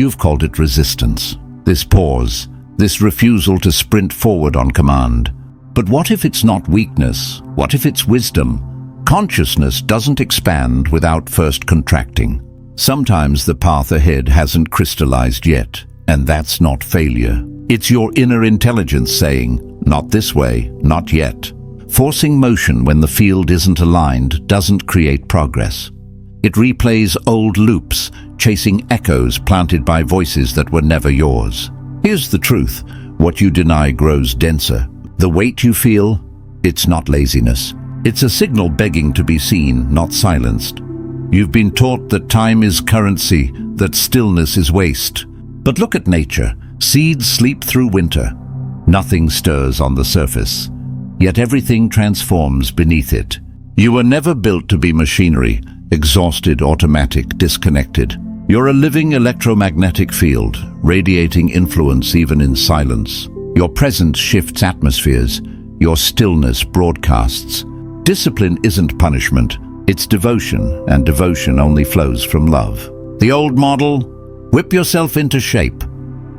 You've called it resistance. This pause, this refusal to sprint forward on command. But what if it's not weakness? What if it's wisdom? Consciousness doesn't expand without first contracting. Sometimes the path ahead hasn't crystallized yet, and that's not failure. It's your inner intelligence saying, not this way, not yet. Forcing motion when the field isn't aligned doesn't create progress. It replays old loops, chasing echoes planted by voices that were never yours. Here's the truth. What you deny grows denser. The weight you feel, it's not laziness. It's a signal begging to be seen, not silenced. You've been taught that time is currency, that stillness is waste. But look at nature. Seeds sleep through winter. Nothing stirs on the surface, yet everything transforms beneath it. You were never built to be machinery, exhausted, automatic, disconnected. You're a living electromagnetic field, radiating influence even in silence. Your presence shifts atmospheres. Your stillness broadcasts. Discipline isn't punishment, it's devotion, and devotion only flows from love. The old model: whip yourself into shape.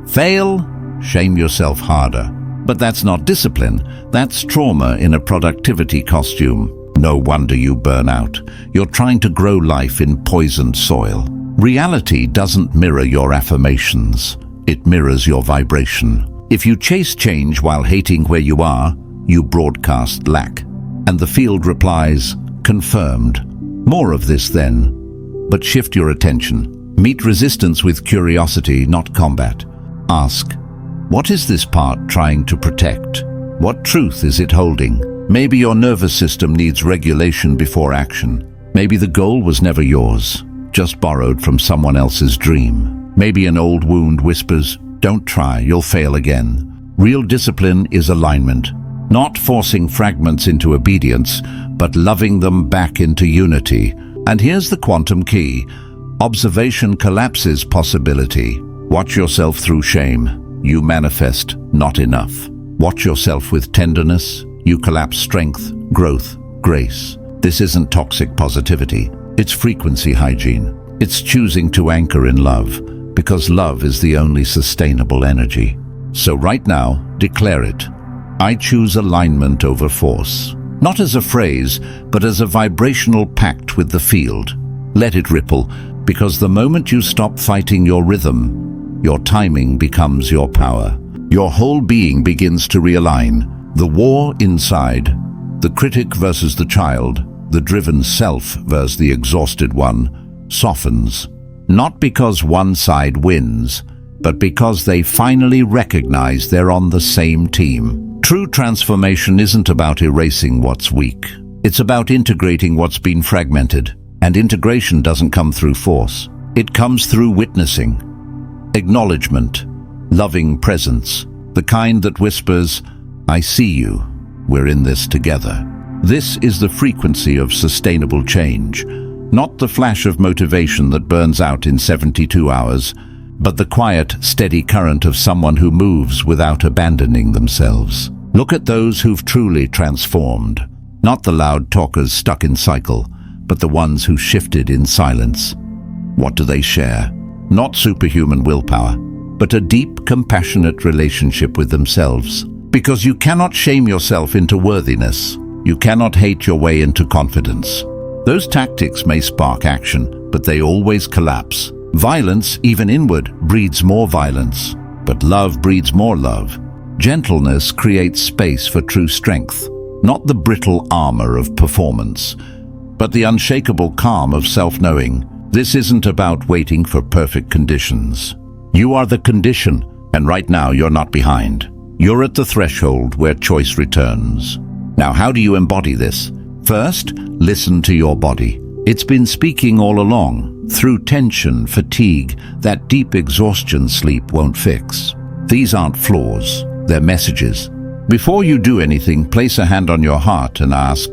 Fail, shame yourself harder. But that's not discipline, that's trauma in a productivity costume. No wonder you burn out. You're trying to grow life in poisoned soil. Reality doesn't mirror your affirmations, it mirrors your vibration. If you chase change while hating where you are, you broadcast lack. And the field replies, confirmed. More of this then. But shift your attention. Meet resistance with curiosity, not combat. Ask, what is this part trying to protect? What truth is it holding? Maybe your nervous system needs regulation before action. Maybe the goal was never yours, just borrowed from someone else's dream. Maybe an old wound whispers, don't try, you'll fail again. Real discipline is alignment. Not forcing fragments into obedience, but loving them back into unity. And here's the quantum key. Observation collapses possibility. Watch yourself through shame. You manifest not enough. Watch yourself with tenderness. You collapse strength, growth, grace. This isn't toxic positivity. It's frequency hygiene. It's choosing to anchor in love, because love is the only sustainable energy. So right now, declare it. I choose alignment over force. Not as a phrase, but as a vibrational pact with the field. Let it ripple, because the moment you stop fighting your rhythm, your timing becomes your power. Your whole being begins to realign. The war inside, the critic versus the child, the driven self versus the exhausted one, softens. Not because one side wins, but because they finally recognize they're on the same team. True transformation isn't about erasing what's weak. It's about integrating what's been fragmented. And integration doesn't come through force. It comes through witnessing, acknowledgement, loving presence, the kind that whispers, I see you, we're in this together. This is the frequency of sustainable change, not the flash of motivation that burns out in 72 hours, but the quiet, steady current of someone who moves without abandoning themselves. Look at those who've truly transformed, not the loud talkers stuck in cycle, but the ones who shifted in silence. What do they share? Not superhuman willpower, but a deep, compassionate relationship with themselves. Because you cannot shame yourself into worthiness. You cannot hate your way into confidence. Those tactics may spark action, but they always collapse. Violence, even inward, breeds more violence. But love breeds more love. Gentleness creates space for true strength, not the brittle armor of performance, but the unshakable calm of self-knowing. This isn't about waiting for perfect conditions. You are the condition, and right now you're not behind. You're at the threshold where choice returns. Now, how do you embody this? First, listen to your body. It's been speaking all along. Through tension, fatigue, that deep exhaustion sleep won't fix. These aren't flaws, they're messages. Before you do anything, place a hand on your heart and ask,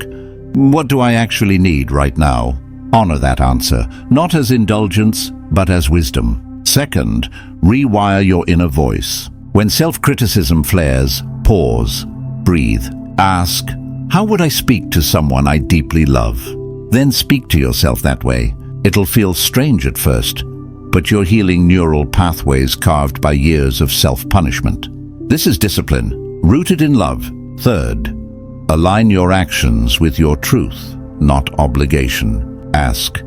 what do I actually need right now? Honor that answer, not as indulgence, but as wisdom. Second, rewire your inner voice. When self-criticism flares, pause, breathe, ask, how would I speak to someone I deeply love? Then speak to yourself that way. It'll feel strange at first, but you're healing neural pathways carved by years of self-punishment. This is discipline, rooted in love. Third, align your actions with your truth, not obligation. Ask,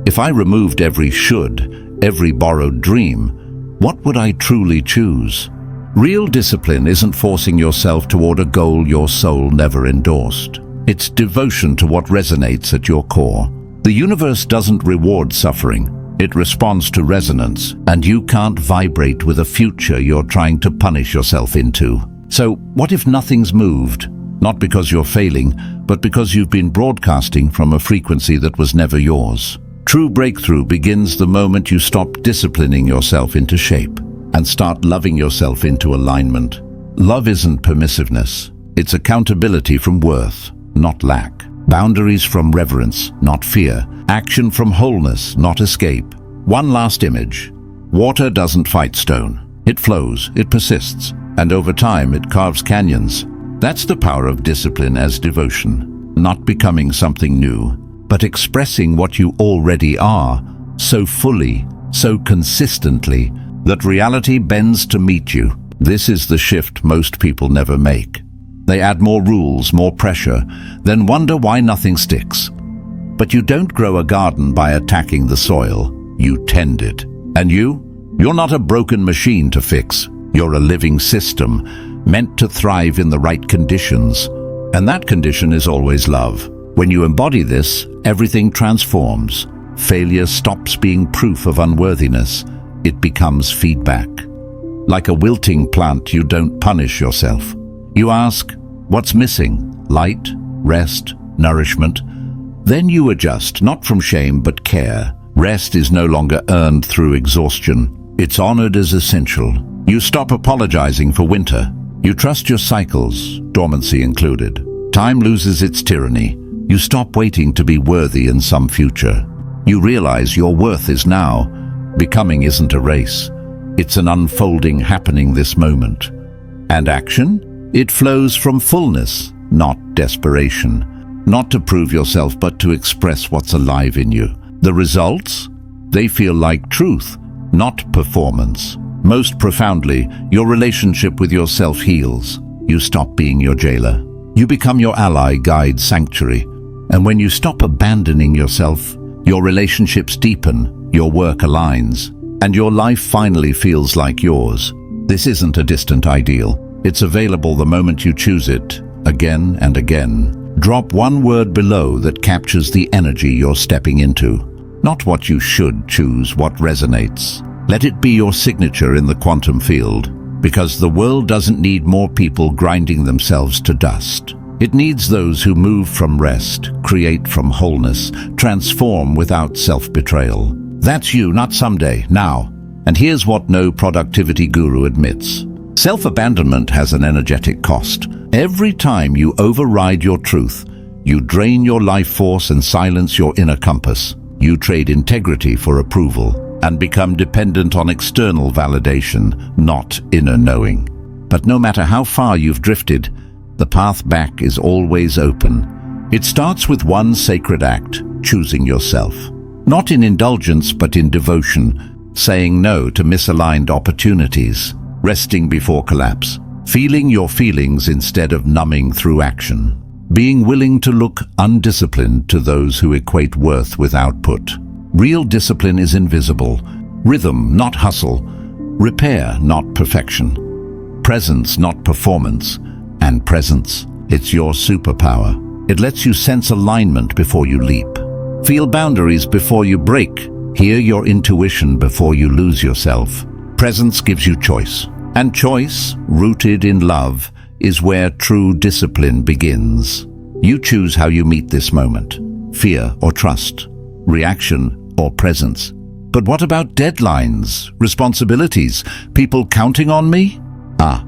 if I removed every should, every borrowed dream, what would I truly choose? Real discipline isn't forcing yourself toward a goal your soul never endorsed. It's devotion to what resonates at your core. The universe doesn't reward suffering. It responds to resonance, and you can't vibrate with a future you're trying to punish yourself into. So, what if nothing's moved? Not because you're failing, but because you've been broadcasting from a frequency that was never yours. True breakthrough begins the moment you stop disciplining yourself into shape and start loving yourself into alignment. Love isn't permissiveness. It's accountability from worth, not lack. Boundaries from reverence, not fear. Action from wholeness, not escape. One last image. Water doesn't fight stone. It flows, it persists, and over time it carves canyons. That's the power of discipline as devotion. Not becoming something new, but expressing what you already are, so fully, so consistently, that reality bends to meet you. This is the shift most people never make. They add more rules, more pressure, then wonder why nothing sticks. But you don't grow a garden by attacking the soil. You tend it. And you're not a broken machine to fix. You're a living system, meant to thrive in the right conditions. And that condition is always love. When you embody this, everything transforms. Failure stops being proof of unworthiness. It becomes feedback. Like a wilting plant, you don't punish yourself. You ask, what's missing? Light, rest, nourishment? Then you adjust, not from shame, but care. Rest is no longer earned through exhaustion. It's honored as essential. You stop apologizing for winter. You trust your cycles, dormancy included. Time loses its tyranny. You stop waiting to be worthy in some future. You realize your worth is now. Becoming isn't a race. It's an unfolding happening this moment. And action? It flows from fullness, not desperation. Not to prove yourself, but to express what's alive in you. The results? They feel like truth, not performance. Most profoundly, your relationship with yourself heals. You stop being your jailer. You become your ally, guide, sanctuary. And when you stop abandoning yourself, your relationships deepen, your work aligns, and your life finally feels like yours. This isn't a distant ideal. It's available the moment you choose it, again and again. Drop one word below that captures the energy you're stepping into. Not what you should choose, what resonates. Let it be your signature in the quantum field, because the world doesn't need more people grinding themselves to dust. It needs those who move from rest, create from wholeness, transform without self-betrayal. That's you, not someday, now. And here's what no productivity guru admits. Self-abandonment has an energetic cost. Every time you override your truth, you drain your life force and silence your inner compass. You trade integrity for approval and become dependent on external validation, not inner knowing. But no matter how far you've drifted, the path back is always open. It starts with one sacred act, choosing yourself. Not in indulgence, but in devotion, saying no to misaligned opportunities. Resting before collapse, feeling your feelings instead of numbing through action, being willing to look undisciplined to those who equate worth with output. Real discipline is invisible, rhythm, not hustle, repair, not perfection, presence, not performance, and presence, it's your superpower. It lets you sense alignment before you leap, feel boundaries before you break, hear your intuition before you lose yourself. Presence gives you choice, and choice, rooted in love, is where true discipline begins. You choose how you meet this moment, fear or trust, reaction or presence. But what about deadlines, responsibilities, people counting on me?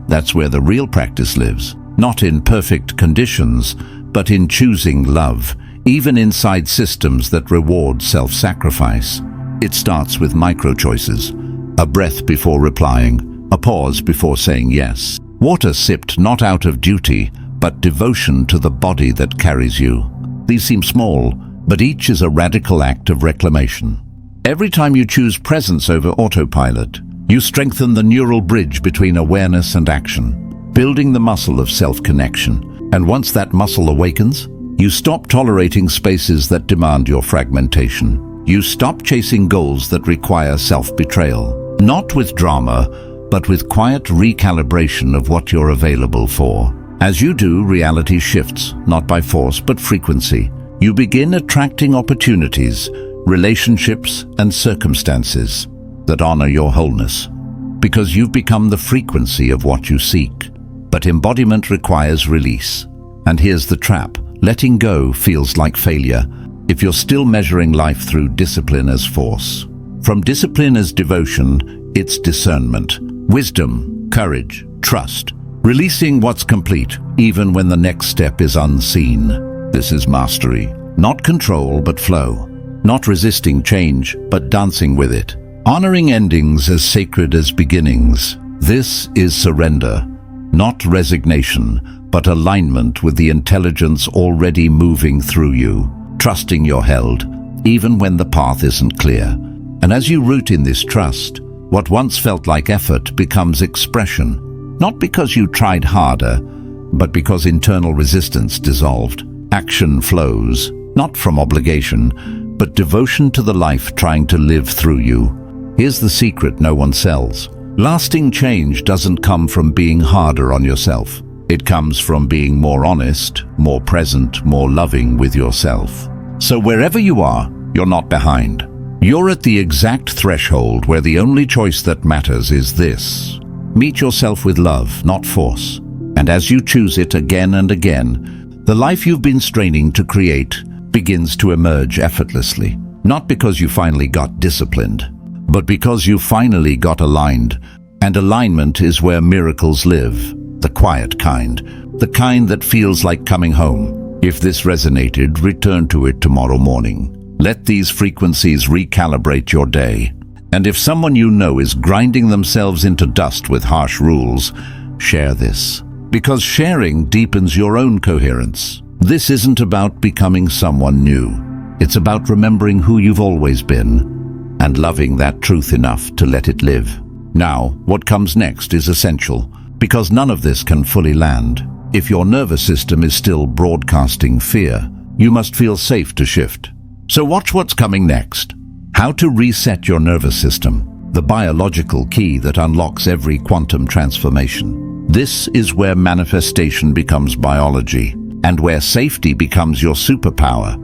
That's where the real practice lives. Not in perfect conditions, but in choosing love, even inside systems that reward self-sacrifice. It starts with micro-choices. A breath before replying, a pause before saying yes. Water sipped not out of duty, but devotion to the body that carries you. These seem small, but each is a radical act of reclamation. Every time you choose presence over autopilot, you strengthen the neural bridge between awareness and action, building the muscle of self-connection. And once that muscle awakens, you stop tolerating spaces that demand your fragmentation. You stop chasing goals that require self-betrayal, not with drama, but with quiet recalibration of what you're available for. As you do, reality shifts, not by force, but frequency. You begin attracting opportunities, relationships, and circumstances that honor your wholeness, because you've become the frequency of what you seek. But embodiment requires release. And here's the trap. Letting go feels like failure if you're still measuring life through discipline as force. From discipline as devotion, it's discernment, wisdom, courage, trust. Releasing what's complete, even when the next step is unseen. This is mastery. Not control, but flow. Not resisting change, but dancing with it. Honoring endings as sacred as beginnings. This is surrender. Not resignation, but alignment with the intelligence already moving through you. Trusting you're held, even when the path isn't clear. And as you root in this trust, what once felt like effort becomes expression. Not because you tried harder, but because internal resistance dissolved. Action flows, not from obligation, but devotion to the life trying to live through you. Here's the secret no one sells. Lasting change doesn't come from being harder on yourself. It comes from being more honest, more present, more loving with yourself. So wherever you are, you're not behind. You're at the exact threshold where the only choice that matters is this. Meet yourself with love, not force. And as you choose it again and again, the life you've been straining to create begins to emerge effortlessly. Not because you finally got disciplined, but because you finally got aligned. And alignment is where miracles live. The quiet kind. The kind that feels like coming home. If this resonated, return to it tomorrow morning. Let these frequencies recalibrate your day. And if someone you know is grinding themselves into dust with harsh rules, share this. Because sharing deepens your own coherence. This isn't about becoming someone new. It's about remembering who you've always been and loving that truth enough to let it live. Now, what comes next is essential, because none of this can fully land. If your nervous system is still broadcasting fear, you must feel safe to shift. So watch what's coming next. How to reset your nervous system, the biological key that unlocks every quantum transformation. This is where manifestation becomes biology, and where safety becomes your superpower.